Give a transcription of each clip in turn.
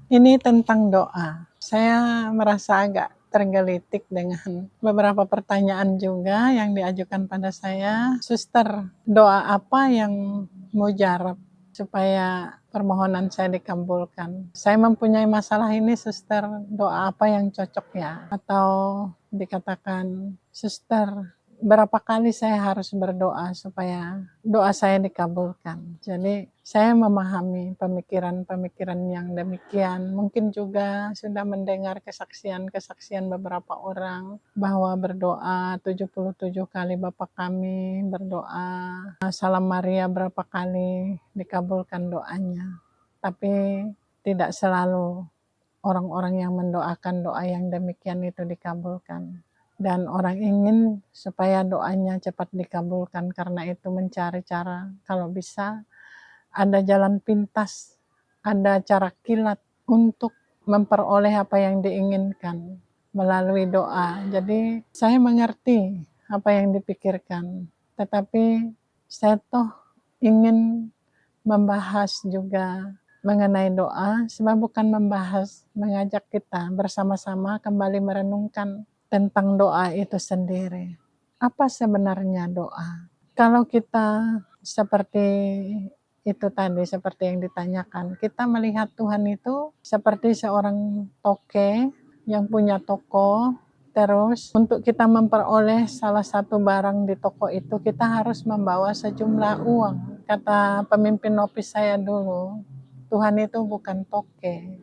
Ini tentang doa. Saya merasa agak tergelitik dengan beberapa pertanyaan juga yang diajukan pada saya. Suster, doa apa yang mujarab supaya permohonan saya dikabulkan? Saya mempunyai masalah ini, suster. Doa apa yang cocok ya? Atau dikatakan, suster, berapa kali saya harus berdoa supaya doa saya dikabulkan. Jadi saya memahami pemikiran-pemikiran yang demikian. Mungkin juga sudah mendengar kesaksian-kesaksian beberapa orang bahwa berdoa 77 kali Bapa Kami, berdoa Salam Maria berapa kali dikabulkan doanya. Tapi tidak selalu orang-orang yang mendoakan doa yang demikian itu dikabulkan. Dan orang ingin supaya doanya cepat dikabulkan, karena itu mencari cara, kalau bisa ada jalan pintas, ada cara kilat untuk memperoleh apa yang diinginkan melalui doa. Jadi saya mengerti apa yang dipikirkan, tetapi saya toh ingin membahas juga mengenai doa, sebab bukan membahas, mengajak kita bersama-sama kembali merenungkan tentang doa itu sendiri. Apa sebenarnya doa? Kalau kita seperti itu tadi, seperti yang ditanyakan, kita melihat Tuhan itu seperti seorang toke yang punya toko, terus untuk kita memperoleh salah satu barang di toko itu, kita harus membawa sejumlah uang. Kata pemimpin nopis saya dulu, Tuhan itu bukan toke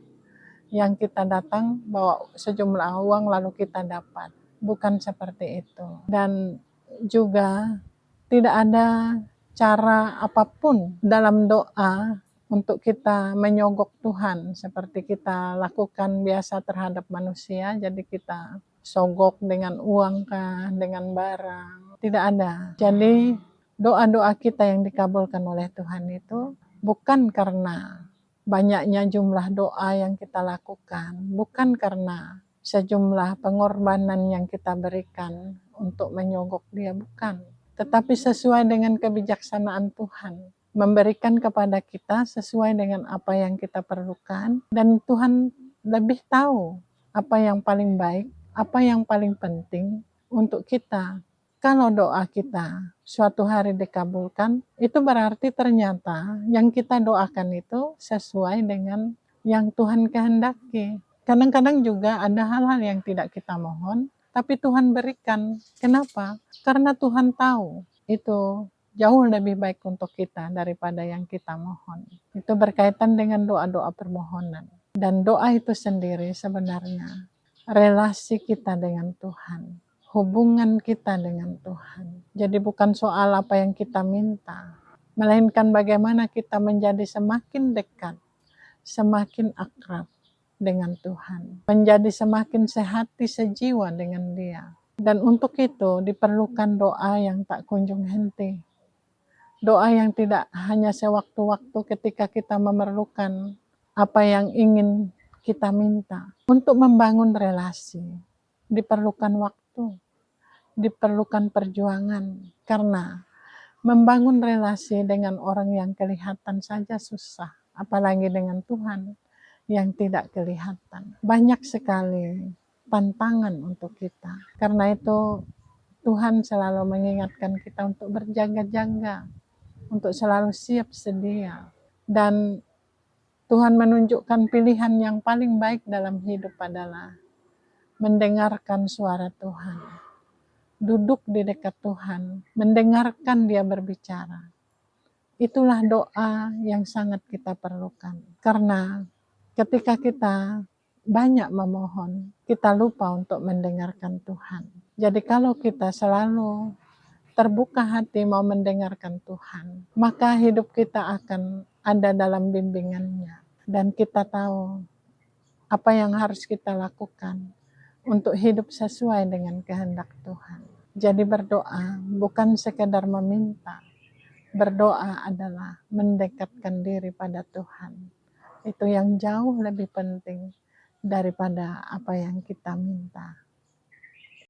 yang kita datang bawa sejumlah uang lalu kita dapat. Bukan seperti itu. Dan juga tidak ada cara apapun dalam doa untuk kita menyogok Tuhan seperti kita lakukan biasa terhadap manusia. Jadi kita sogok dengan uang kah, dengan barang. Tidak ada. Jadi doa-doa kita yang dikabulkan oleh Tuhan itu bukan karena banyaknya jumlah doa yang kita lakukan, bukan karena sejumlah pengorbanan yang kita berikan untuk menyogok Dia, bukan. Tetapi sesuai dengan kebijaksanaan Tuhan, memberikan kepada kita sesuai dengan apa yang kita perlukan, dan Tuhan lebih tahu apa yang paling baik, apa yang paling penting untuk kita. Kalau doa kita suatu hari dikabulkan, itu berarti ternyata yang kita doakan itu sesuai dengan yang Tuhan kehendaki. Kadang-kadang juga ada hal-hal yang tidak kita mohon, tapi Tuhan berikan. Kenapa? Karena Tuhan tahu itu jauh lebih baik untuk kita daripada yang kita mohon. Itu berkaitan dengan doa-doa permohonan. Dan doa itu sendiri sebenarnya relasi kita dengan Tuhan, hubungan kita dengan Tuhan. Jadi bukan soal apa yang kita minta, melainkan bagaimana kita menjadi semakin dekat, semakin akrab dengan Tuhan, menjadi semakin sehati sejiwa dengan Dia. Dan untuk itu diperlukan doa yang tak kunjung henti. Doa yang tidak hanya sewaktu-waktu ketika kita memerlukan apa yang ingin kita minta. Untuk membangun relasi diperlukan waktu, diperlukan perjuangan, karena membangun relasi dengan orang yang kelihatan saja susah, apalagi dengan Tuhan yang tidak kelihatan. Banyak sekali tantangan untuk kita. Karena itu Tuhan selalu mengingatkan kita untuk berjaga-jaga, untuk selalu siap sedia. Dan Tuhan menunjukkan pilihan yang paling baik dalam hidup adalah mendengarkan suara Tuhan, duduk di dekat Tuhan, mendengarkan Dia berbicara. Itulah doa yang sangat kita perlukan. Karena ketika kita banyak memohon, kita lupa untuk mendengarkan Tuhan. Jadi kalau kita selalu terbuka hati mau mendengarkan Tuhan, maka hidup kita akan ada dalam bimbingannya. Dan kita tahu apa yang harus kita lakukan untuk hidup sesuai dengan kehendak Tuhan. Jadi berdoa bukan sekedar meminta, berdoa adalah mendekatkan diri pada Tuhan. Itu yang jauh lebih penting daripada apa yang kita minta.